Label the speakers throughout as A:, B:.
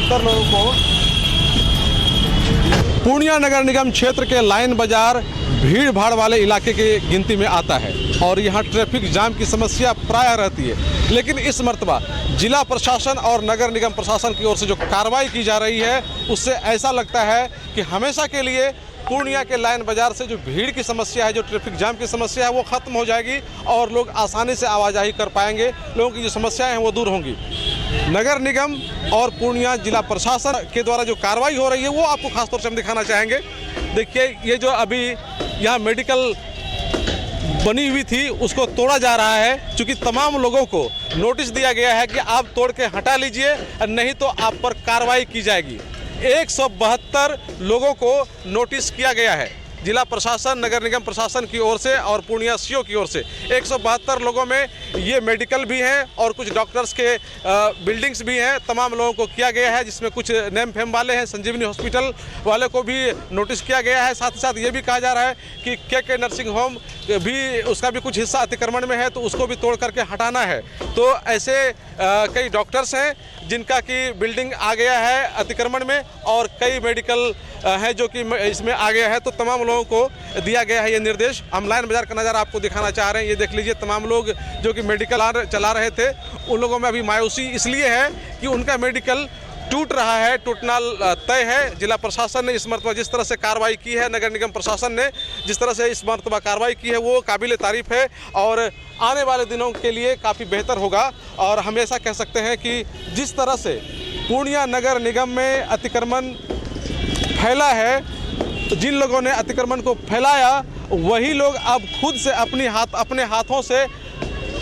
A: 72 लोगों को। पूर्णिया नगर निगम क्षेत्र के लाइन बाजार भीड़ भाड़ वाले इलाके की गिनती में आता है और यहाँ ट्रैफिक जाम की समस्या प्राय रहती है। लेकिन इस मर्तबा जिला प्रशासन और नगर निगम प्रशासन की ओर से जो कार्रवाई की जा रही है उससे ऐसा लगता है कि हमेशा के लिए पूर्णिया के लाइन बाजार से जो भीड़ की समस्या है, जो ट्रैफिक जाम की समस्या है, वो खत्म हो जाएगी और लोग आसानी से आवाजाही कर पाएंगे। लोगों की जो समस्याएं हैं वो दूर होंगी। नगर निगम और पूर्णिया जिला प्रशासन के द्वारा जो कार्रवाई हो रही है वो आपको खासतौर से हम दिखाना चाहेंगे। देखिए, ये जो अभी यहाँ मेडिकल बनी हुई थी उसको तोड़ा जा रहा है, क्योंकि तमाम लोगों को नोटिस दिया गया है कि आप तोड़ के हटा लीजिए, नहीं तो आप पर कार्रवाई की जाएगी। 172 लोगों को नोटिस किया गया है जिला प्रशासन, नगर निगम प्रशासन की ओर से और पूर्णिया सीओ की ओर से। 172 लोगों में ये मेडिकल भी हैं और कुछ डॉक्टर्स के बिल्डिंग्स भी हैं। तमाम लोगों को किया गया है, जिसमें कुछ नेम फेम वाले हैं। संजीवनी हॉस्पिटल वाले को भी नोटिस किया गया है। साथ ही साथ ये भी कहा जा रहा है कि के नर्सिंग होम भी, उसका भी कुछ हिस्सा अतिक्रमण में है, तो उसको भी तोड़ करके हटाना है। तो ऐसे कई डॉक्टर्स हैं जिनका कि बिल्डिंग आ गया है अतिक्रमण में, और कई मेडिकल है जो कि इसमें आ गया है। तो तमाम लोगों को दिया गया है ये निर्देश। हम लाइन बाजार का नज़ारा आपको दिखाना चाह रहे हैं। ये देख लीजिए, तमाम लोग जो कि मेडिकल चला रहे थे उन लोगों में अभी मायूसी इसलिए है कि उनका मेडिकल टूट रहा है, टूटना तय है। जिला प्रशासन ने इस मरतबा जिस तरह से कार्रवाई की है, नगर निगम प्रशासन ने जिस तरह से इस मरतबा कार्रवाई की है, वो काबिल तारीफ़ है और आने वाले दिनों के लिए काफ़ी बेहतर होगा। और हम ऐसा कह सकते हैं कि जिस तरह से पूर्णिया नगर निगम में अतिक्रमण फैला है, तो जिन लोगों ने अतिक्रमण को फैलाया वही लोग अब खुद से अपने हाथों से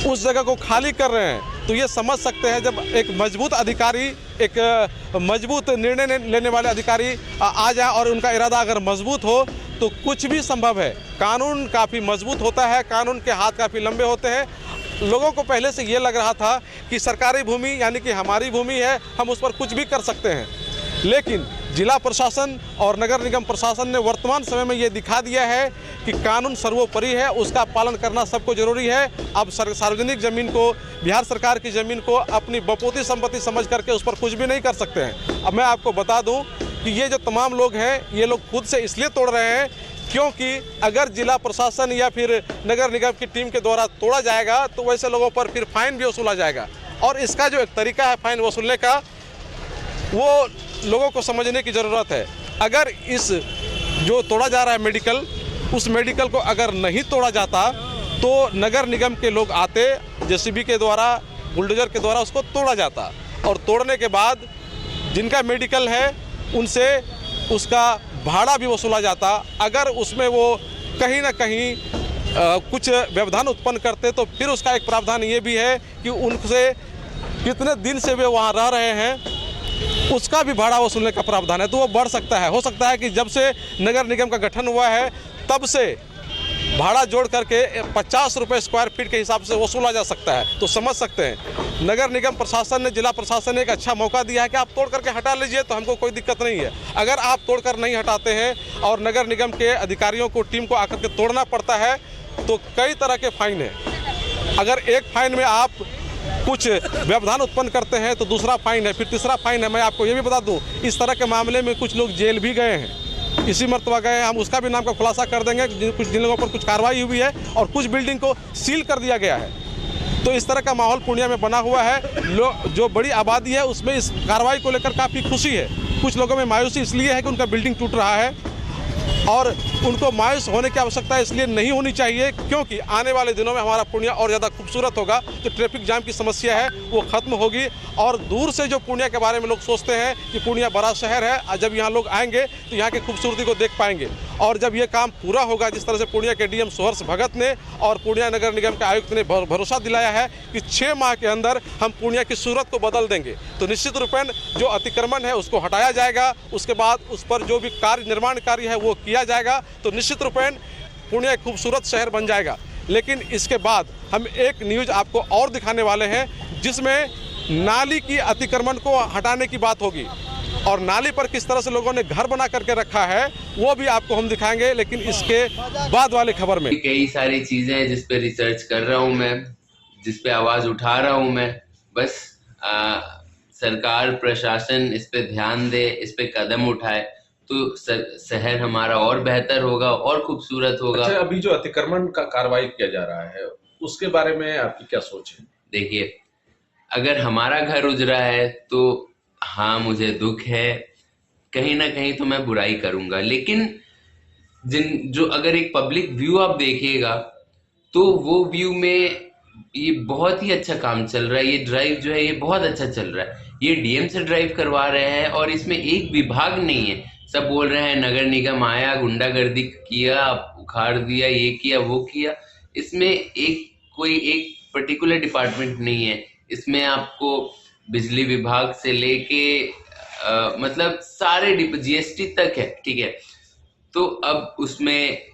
A: उस जगह को खाली कर रहे हैं। तो ये समझ सकते हैं, जब एक मजबूत अधिकारी, एक मजबूत निर्णय लेने वाले अधिकारी आ जाए और उनका इरादा अगर मजबूत हो तो कुछ भी संभव है। कानून काफ़ी मजबूत होता है, कानून के हाथ काफ़ी लंबे होते हैं। लोगों को पहले से ये लग रहा था कि सरकारी भूमि यानी कि हमारी भूमि है, हम उस पर कुछ भी कर सकते हैं। लेकिन जिला प्रशासन और नगर निगम प्रशासन ने वर्तमान समय में ये दिखा दिया है कि कानून सर्वोपरि है, उसका पालन करना सबको जरूरी है। अब सार्वजनिक ज़मीन को, बिहार सरकार की ज़मीन को अपनी बपोती संपत्ति समझ करके उस पर कुछ भी नहीं कर सकते हैं। अब मैं आपको बता दूं कि ये जो तमाम लोग हैं, ये लोग खुद से इसलिए तोड़ रहे हैं क्योंकि अगर जिला प्रशासन या फिर नगर निगम की टीम के द्वारा तोड़ा जाएगा तो वैसे लोगों पर फिर फाइन भी वसूला जाएगा। और इसका जो एक तरीका है फाइन वसूलने का, वो लोगों को समझने की ज़रूरत है। अगर इस जो तोड़ा जा रहा है मेडिकल, उस मेडिकल को अगर नहीं तोड़ा जाता तो नगर निगम के लोग आते, जेसीबी के द्वारा, बुलडोजर के द्वारा उसको तोड़ा जाता, और तोड़ने के बाद जिनका मेडिकल है उनसे उसका भाड़ा भी वसूला जाता। अगर उसमें वो कहीं ना कहीं कुछ व्यवधान उत्पन्न करते तो फिर उसका एक प्रावधान ये भी है कि उनसे कितने दिन से वे वहाँ रह रहे हैं उसका भी भाड़ा वसूलने का प्रावधान है। तो वो बढ़ सकता है। हो सकता है कि जब से नगर निगम का गठन हुआ है तब से भाड़ा जोड़ करके 50 रुपये स्क्वायर फीट के हिसाब से वसूला जा सकता है। तो समझ सकते हैं, नगर निगम प्रशासन ने, जिला प्रशासन ने एक अच्छा मौका दिया है कि आप तोड़ करके हटा लीजिए, तो हमको कोई दिक्कत नहीं है। अगर आप तोड़ कर नहीं हटाते हैं और नगर निगम के अधिकारियों को, टीम को आकर के तोड़ना पड़ता है, तो कई तरह के फाइन हैं। अगर एक फाइन में आप कुछ व्यवधान उत्पन्न करते हैं तो दूसरा फाइन है, फिर तीसरा फाइन है। मैं आपको ये भी बता दूं, इस तरह के मामले में कुछ लोग जेल भी गए हैं, इसी मरतबा गए। हम उसका भी नाम का खुलासा कर देंगे। जिन लोगों पर कुछ कार्रवाई हुई है और कुछ बिल्डिंग को सील कर दिया गया है। तो इस तरह का माहौल पूर्णिया में बना हुआ है। जो बड़ी आबादी है उसमें इस कार्रवाई को लेकर काफ़ी खुशी है। कुछ लोगों में मायूसी इसलिए है कि उनका बिल्डिंग टूट रहा है, और उनको मायूस होने की आवश्यकता इसलिए नहीं होनी चाहिए क्योंकि आने वाले दिनों में हमारा पूर्णिया और ज़्यादा खूबसूरत होगा। जो ट्रैफिक जाम की समस्या है वो ख़त्म होगी, और दूर से जो पूर्णिया के बारे में लोग सोचते हैं कि पूर्णिया बड़ा शहर है, जब यहाँ लोग आएंगे तो यहाँ की खूबसूरती को देख पाएंगे। और जब ये काम पूरा होगा, जिस तरह से पूर्णिया के डीएम सुहर्ष भगत ने और पूर्णिया नगर निगम के आयुक्त ने भरोसा दिलाया है कि 6 माह के अंदर हम पूर्णिया की सूरत को बदल देंगे, तो निश्चित रूपेण जो अतिक्रमण है उसको हटाया जाएगा। उसके बाद उस पर जो भी निर्माण कार्य है वो किया जाएगा, तो निश्चित रूपेण पूर्णिया एक खूबसूरत शहर बन जाएगा। लेकिन इसके बाद हम एक न्यूज़ आपको और दिखाने वाले हैं जिसमें नाली की अतिक्रमण को हटाने की बात होगी, और नाली पर किस तरह से लोगों ने घर बना करके रखा है वो भी आपको हम दिखाएंगे। लेकिन इसके बाद वाली खबर में
B: कई सारी चीजें हैं जिस पे रिसर्च कर रहा हूँ मैं, जिस पे आवाज उठा रहा हूँ मैं। बस सरकार प्रशासन इस पे ध्यान दे, इस पे कदम उठाए तो शहर हमारा और बेहतर होगा और खूबसूरत होगा।
C: अच्छा, अभी जो अतिक्रमण का कार्रवाई किया जा रहा है उसके बारे में आपकी क्या सोच है?
B: देखिए, अगर हमारा घर उजड़ा है तो हाँ मुझे दुख है, कहीं ना कहीं तो मैं बुराई करूंगा, लेकिन जो अगर एक पब्लिक व्यू आप देखिएगा तो वो व्यू में ये बहुत ही अच्छा काम चल रहा है। ये ड्राइव जो है ये बहुत अच्छा चल रहा है। ये डीएम से ड्राइव करवा रहे हैं और इसमें एक विभाग नहीं है। सब बोल रहे हैं नगर निगम आया, गुंडागर्दी किया, उखाड़ दिया, ये किया वो किया। इसमें कोई एक पर्टिकुलर डिपार्टमेंट नहीं है। इसमें आपको बिजली विभाग से लेके मतलब सारे जीएसटी तक है, ठीक है। तो अब उसमें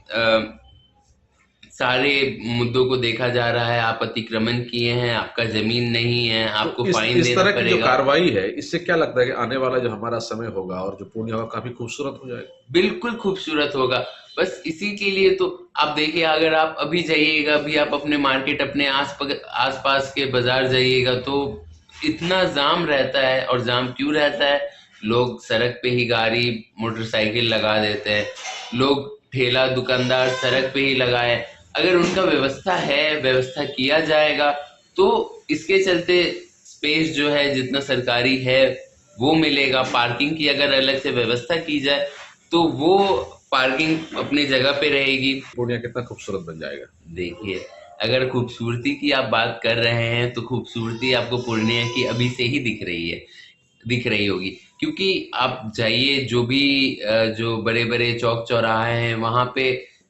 B: सारे मुद्दों को देखा जा रहा है। आप अतिक्रमण किए हैं, आपका जमीन नहीं है, आपको
C: तो
B: फाइन
C: इस
B: देना
C: तरह की जो
B: पड़ेगा।
C: कार्रवाई है इससे क्या लगता है कि आने वाला जो हमारा समय होगा और जो पूर्णिया होगा काफी खूबसूरत हो जाएगा?
B: बिल्कुल खूबसूरत होगा। बस इसी के लिए तो आप देखिए, अगर आप अभी जाइएगा, अभी आप अपने मार्केट, अपने आसपास के बाजार जाइएगा तो इतना जाम रहता है। और जाम क्यों रहता है? लोग सड़क पे ही गाड़ी मोटरसाइकिल लगा देते हैं, लोग ठेला दुकानदार सड़क पे ही लगाए। अगर उनका व्यवस्था किया जाएगा तो इसके चलते स्पेस जो है जितना सरकारी है वो मिलेगा। पार्किंग की अगर अलग से व्यवस्था की जाए तो वो पार्किंग अपनी जगह पे रहेगी।
C: पूर्णिया कितना खूबसूरत बन जाएगा।
B: देखिए, अगर खूबसूरती की आप बात कर रहे हैं तो खूबसूरती आपको पूर्णिया की अभी से ही दिख रही होगी, क्योंकि आप जाइए जो बड़े बड़े चौक चौराहे हैं वहां पे,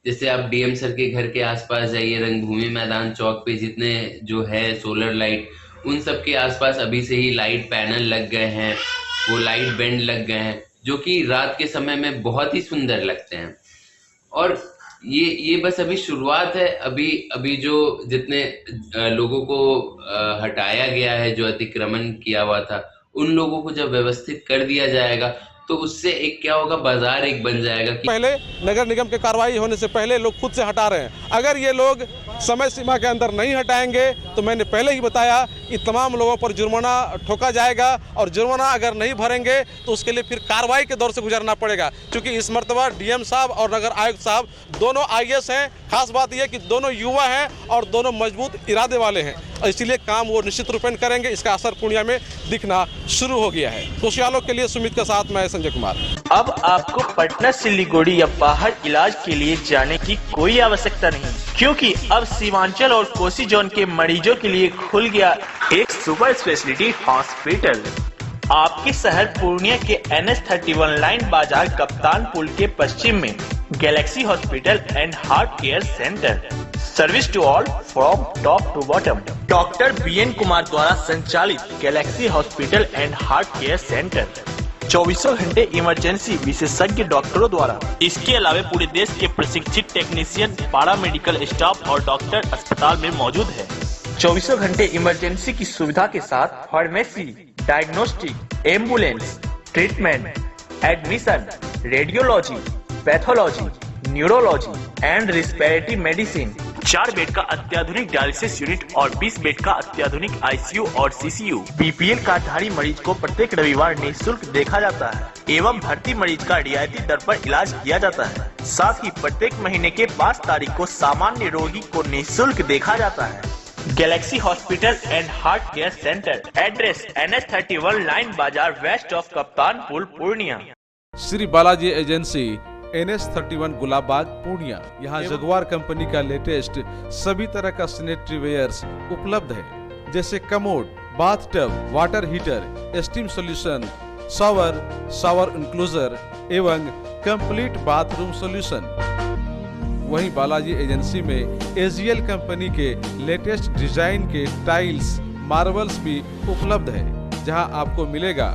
B: जैसे आप डीएम सर के घर के आसपास जाइए, रंगभूमि मैदान चौक पे जितने जो है सोलर लाइट, उन सब के आसपास अभी से ही लाइट पैनल लग गए हैं, वो लाइट बैंड लग गए हैं जो कि रात के समय में बहुत ही सुंदर लगते हैं। और ये बस अभी शुरुआत है। अभी जो जितने लोगों को हटाया गया है, जो अतिक्रमण किया हुआ था, उन लोगों को जब व्यवस्थित कर दिया जाएगा तो उससे एक क्या होगा, बाजार एक बन जाएगा कि
A: पहले नगर निगम की कार्रवाई होने से पहले लोग खुद से हटा रहे हैं। अगर ये लोग समय सीमा के अंदर नहीं हटाएंगे तो मैंने पहले ही बताया कि तमाम लोगों पर जुर्माना ठोका जाएगा, और जुर्माना अगर नहीं भरेंगे तो उसके लिए फिर कार्रवाई के दौर से गुजरना पड़ेगा। क्योंकि इस मर्तबा डीएम साहब और नगर आयुक्त साहब दोनों आईएएस हैं। खास बात यह कि दोनों युवा हैं और दोनों मजबूत इरादे वाले हैं, इसलिए काम वो निश्चित रूपेण करेंगे। इसका असर पूर्णिया में दिखना शुरू हो गया है। कोशियालों के लिए सुमित के साथ मैं संजय कुमार।
D: अब आपको पटना, सिलीगुड़ी या बाहर इलाज के लिए जाने की कोई आवश्यकता नहीं, क्योंकि अब सीमांचल और कोसी जोन के मरीजों के लिए खुल गया एक सुपर स्पेशलिटी हॉस्पिटल। आपके शहर पूर्णिया के NH31 लाइन बाजार कप्तान पुल के पश्चिम में Galaxy hospital and heart care centre. Service to all from top to bottom. Doctor BN Kumar द्वारा संचालित Galaxy hospital and heart care centre 24 घंटे इमरजेंसी विशेषज्ञ डॉक्टरों द्वारा। इसके अलावा पूरे देश के प्रशिक्षित टेक्नीशियन, पारा मेडिकल स्टाफ और डॉक्टर अस्पताल में मौजूद है। 24 घंटे इमरजेंसी की सुविधा के साथ pharmacy, diagnostic, ambulance, treatment, admission, radiology, pathology, neurology and respiratory medicine. 4 bed का अत्याधुनिक डायलिसिस यूनिट और 20 बेड का अत्याधुनिक ICU और CCU। BPL कार्डधारी मरीज को प्रत्येक रविवार निःशुल्क देखा जाता है एवं भर्ती मरीज का रियायती दर पर इलाज किया जाता है। साथ ही प्रत्येक महीने के 5 तारीख को सामान्य रोगी को निःशुल्क देखा जाता है। Galaxy hospital and heart care centre, address NH31 line Bazar west of Kaptan Pul, Purnia.
A: Shri Balaji agency, NH31 Gulabbagh, Purnia. यहाँ जगुआर कंपनी का लेटेस्ट सभी तरह का सैनिटरी वेयर्स उपलब्ध है, जैसे commode, bathtub, water heater, steam solution, shower enclosure एवं कंप्लीट बाथरूम सॉल्यूशन। वहीं बालाजी एजेंसी में AGL कंपनी के लेटेस्ट डिजाइन के टाइल्स, मार्बल्स भी उपलब्ध है, जहां आपको मिलेगा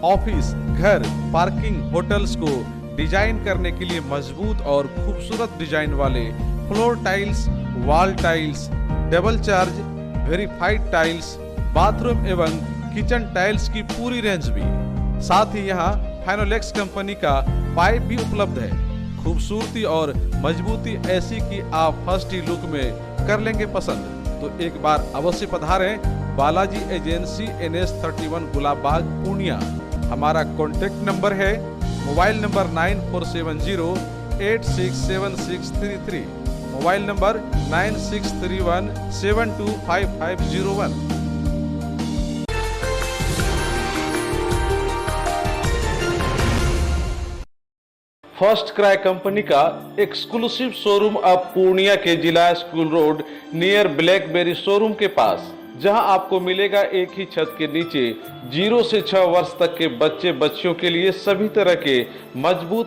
A: ऑफिस, घर, पार्किंग, होटल्स को डिजाइन करने के लिए मजबूत और खूबसूरत डिजाइन वाले floor tiles, wall tiles, double charge, verified tiles, bathroom एवं किचन टाइल्स की पूरी रेंज भी। साथ ही यहाँ फाइनोलेक्स कंपनी का पाइप भी उपलब्ध है। खूबसूरती और मजबूती ऐसी कि आप फर्स्ट ही लुक में कर लेंगे पसंद। तो एक बार अवश्य पधारें बालाजी एजेंसी NH31 गुलाब बाग पूर्णिया। हमारा कॉन्टेक्ट नंबर है mobile number 9470867633, mobile number 9631725501। First cry company का एक्सक्लूसिव शोरूम अब पूर्णिया के जिला school road near blackberry showroom के पास, जहां आपको मिलेगा एक ही छत के नीचे 0 से 6 वर्ष तक के बच्चे बच्चियों के लिए सभी तरह के मजबूत